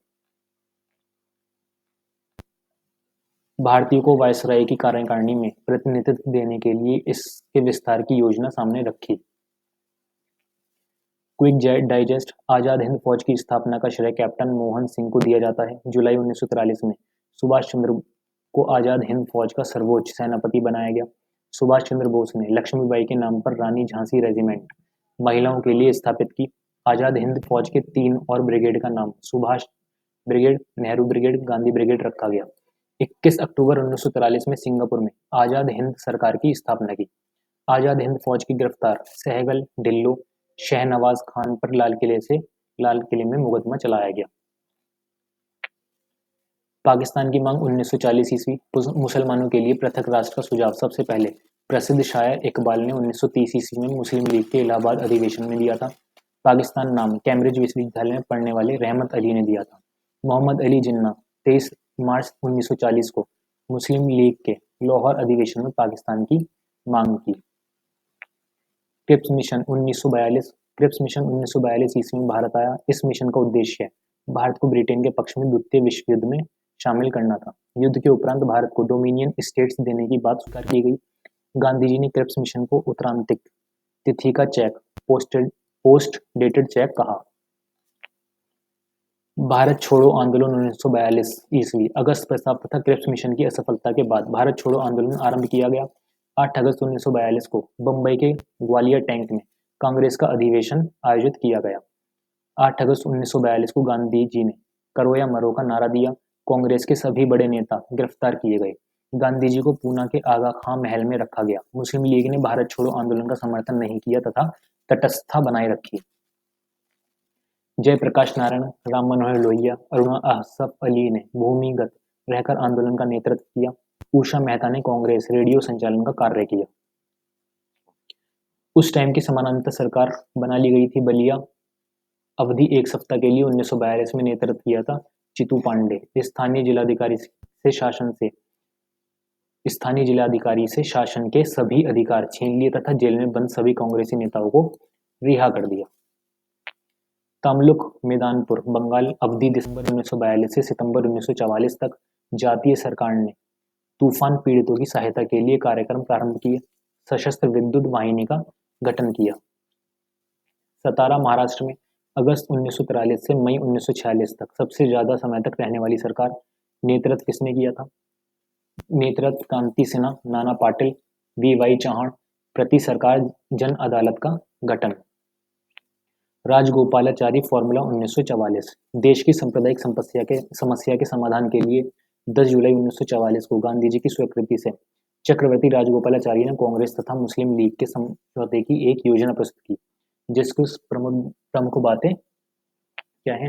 भारतीयों को वायसराय की कार्यकारिणी में प्रतिनिधित्व देने के लिए इसके विस्तार की योजना सामने रखी। Quick digest. आजाद हिंद फौज की स्थापना का श्रेय कैप्टन मोहन सिंह को दिया जाता है। जुलाई 1943 में सुभाष चंद्र को आजाद हिंद फौज का सर्वोच्च सेनापति बनाया गया। सुभाष चंद्र बोस ने लक्ष्मीबाई के नाम पर रानी झांसी रेजिमेंट महिलाओं के लिए स्थापित की। आजाद हिंद फौज के 3 और ब्रिगेड का नाम Subhash brigade, Nehru brigade, Gandhi brigade रखा गया। 21 अक्टूबर 1943 में सिंगापुर में आजाद हिंद सरकार की स्थापना की। आजाद हिंद फौज की गिरफ्तार सहगल, ढिल्लो, शहनवाज खान पर लाल किले में मुकदमा चलाया गया। पाकिस्तान की मांग 1940 ईस्वी। मुसलमानों के लिए पृथक राष्ट्र का सुझाव सबसे पहले प्रसिद्ध शायर इकबाल ने 1930 ईस्वी में मुस्लिम लीग के इलाहाबाद अधिवेशन में दिया था। पाकिस्तान नाम कैम्ब्रिज विश्वविद्यालय में पढ़ने वाले रहमत अली ने दिया था। मोहम्मद अली जिन्ना 23 मार्च 1940 को मुस्लिम लीग के लाहौर अधिवेशन में पाकिस्तान की मांग की। Cripps mission 1942। क्रिप्स मिशन 1942 ईस्वी में भारत आया। इस मिशन का उद्देश्य भारत को ब्रिटेन के पक्ष में द्वितीय विश्व युद्ध में शामिल करना था। युद्ध के उपरांत भारत को डोमिनियन स्टेट्स देने की बात स्वीकार की गई। गांधी जी ने क्रिप्स मिशन को उत्क्रांतिक तिथि का चेक, पोस्ट डेटेड चेक कहा। भारत छोड़ो आंदोलन 1942 ईस्वी। अगस्त प्रस्ताव तथा क्रिप्स मिशन की असफलता के बाद भारत छोड़ो आंदोलन आरंभ किया गया। 8 अगस्त 1942 को बम्बई के ग्वालियर टैंक में कांग्रेस का अधिवेशन आयोजित किया गया। 8 अगस्त 1942 को गांधी जी ने करो या मरो का नारा दिया। कांग्रेस के सभी बड़े नेता गिरफ्तार किए गए। गांधी जी को पूना के आगा खां महल में रखा गया। मुस्लिम लीग ने भारत छोड़ो आंदोलन का समर्थन नहीं किया तथा तटस्थता बनाए रखी। जयप्रकाश नारायण, राम मनोहर लोहिया, अरुणा असफ अली ने भूमिगत रहकर आंदोलन का नेतृत्व किया। उषा मेहता ने कांग्रेस रेडियो संचालन का कार्य किया। उस टाइम की समानांतर सरकार बना ली गई थी। बलिया अवधि एक सप्ताह के लिए 1942 में नेतृत्व किया था चितू पांडे। स्थानीय जिलाधिकारी से शासन के सभी अधिकार छीन लिए तथा जेल में बंद सभी कांग्रेसी नेताओं को रिहा कर दिया। तमलुक मैदानपुर बंगाल अवधि दिसंबर 1942 से सितंबर 1944 तक जातीय सरकार ने तूफान पीड़ितों की सहायता के लिए कार्यक्रम प्रारंभ किए। सशस्त्र विद्युत वाहिनी का गठन किया। सतारा महाराष्ट्र में अगस्त 1943 से मई 1946 तक सबसे ज्यादा समय तक रहने वाली सरकार। नेतृत्व किसने किया था? नेतृत्व कांति सिन्हा, नाना पाटिल, वी.वाई. चौहान। प्रति सरकार जन अदालत का गठन। राजगोपालाचारी फॉर्मूला 1944। देश की सांप्रदायिक समस्या के समाधान के लिए 10 जुलाई 1944 को गांधी जी की स्वीकृति से चक्रवर्ती राजगोपालाचारी ने कांग्रेस तथा मुस्लिम लीग के समझौते की एक योजना प्रस्तुत की, जिसकी प्रमुख बातें क्या हैं?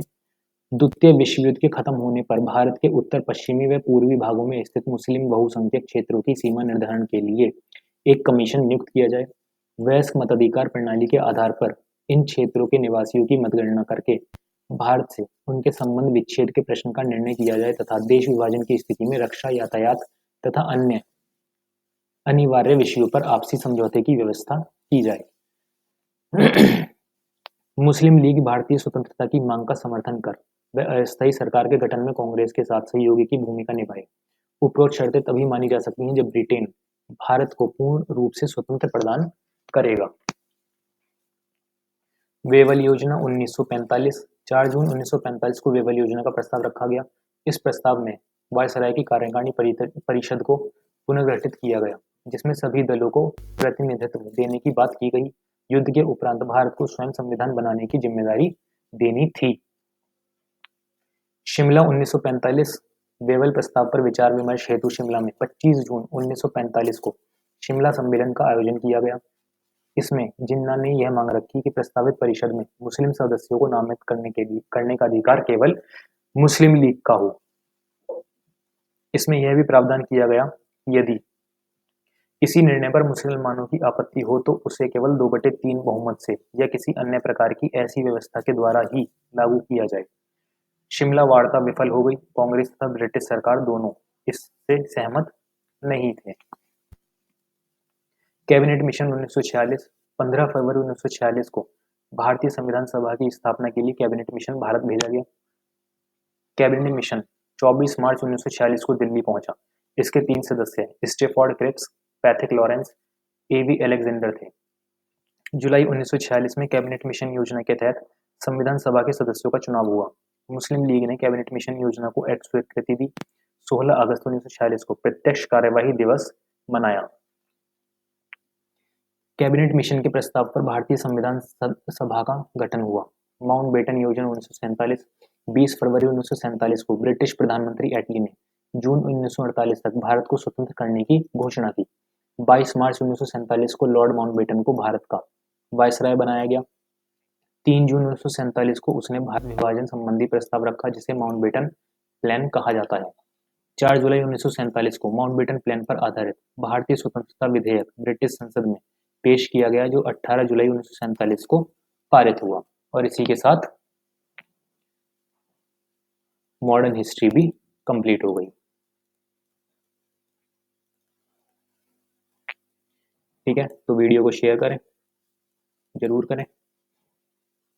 द्वितीय विश्व युद्ध के खत्म होने पर भारत के उत्तर पश्चिमी व पूर्वी भागों में स्थित मुस्लिम बहुसंख्यक क्षेत्रों की सीमा निर्धारण के लिए एक कमीशन नियुक्त किया जाए। वयस्क मताधिकार प्रणाली के आधार पर इन क्षेत्रों के निवासियों की मतगणना करके भारत से उनके संबंध विच्छेद के प्रश्न का निर्णय किया जाए तथा देश विभाजन की स्थिति में रक्षा, यातायात तथा अन्य अनिवार्य विषयों पर आपसी समझौते की व्यवस्था की जाए। मुस्लिम लीग भारतीय स्वतंत्रता की मांग का समर्थन कर व अस्थायी सरकार के गठन में कांग्रेस के साथ सहयोगी की भूमिका निभाई। उपरोक्त शर्तें तभी मानी जा सकती हैं जब ब्रिटेन भारत को पूर्ण रूप से स्वतंत्र प्रदान करेगा। वेवल योजना 1945। 4 जून 1945 को वेवल योजना का प्रस्ताव रखा गया। इस प्रस्ताव में वायसराय की कार्यकारिणी परिषद को पुनर्गठित किया गया, जिसमें सभी दलों को प्रतिनिधित्व देने की बात की गई। युद्ध के उपरांत भारत को स्वयं संविधान बनाने की जिम्मेदारी देनी थी। शिमला 1945। वेवल प्रस्ताव पर विचार विमर्श हेतु शिमला में 25 जून 1945 को शिमला सम्मेलन का आयोजन किया गया। इसमें जिन्ना ने यह मांग रखी कि प्रस्तावित परिषद में मुस्लिम सदस्यों को नामित करने का अधिकार केवल मुस्लिम लीग का हो। इसमें यह भी प्रावधान किया गया कि यदि किसी निर्णय पर मुसलमानों की आपत्ति हो तो उसे केवल 2/3 बहुमत से या किसी अन्य प्रकार की ऐसी व्यवस्था के द्वारा ही लागू किया जाए। शिमला वार्ता विफल हो गई। कांग्रेस तथा ब्रिटिश सरकार दोनों इससे सहमत नहीं थे। Cabinet mission 1946। 15 फरवरी 1946 को भारतीय संविधान सभा की स्थापना के लिए कैबिनेट मिशन भारत भेजा गया। कैबिनेट मिशन 24 मार्च 1946 को दिल्ली पहुंचा। इसके 3 सदस्य Stafford Cripps, Pethick Lawrence, A V. Alexander थे। जुलाई 1946 में कैबिनेट मिशन योजना के तहत संविधान सभा के सदस्यों का चुनाव हुआ। मुस्लिम लीग ने कैबिनेट मिशन योजना को एक स्वीकृति दी। 16 अगस्त 1946 को प्रत्यक्ष कार्यवाही दिवस मनाया। कैबिनेट मिशन के प्रस्ताव पर भारतीय संविधान सभा का गठन हुआ। माउंटबेटन योजना 1947। 20 फरवरी 1947 को ब्रिटिश प्रधानमंत्री एटली ने जून 1948 तक भारत को स्वतंत्र करने की घोषणा की। 22 मार्च 1947 को लॉर्ड माउंटबेटन को भारत का वायसराय बनाया गया। 3 जून 1947 को उसने भारत विभाजन संबंधी प्रस्ताव रखा, जिसे माउंटबेटन प्लान कहा जाता है। 4 जुलाई 1947 को माउंटबेटन प्लान पर आधारित भारतीय स्वतंत्रता विधेयक ब्रिटिश संसद में पेश किया गया, जो 18 जुलाई 1947 को पारित हुआ। और इसी के साथ मॉडर्न हिस्ट्री भी कंप्लीट हो गई। ठीक है, तो वीडियो को शेयर करें, जरूर करें।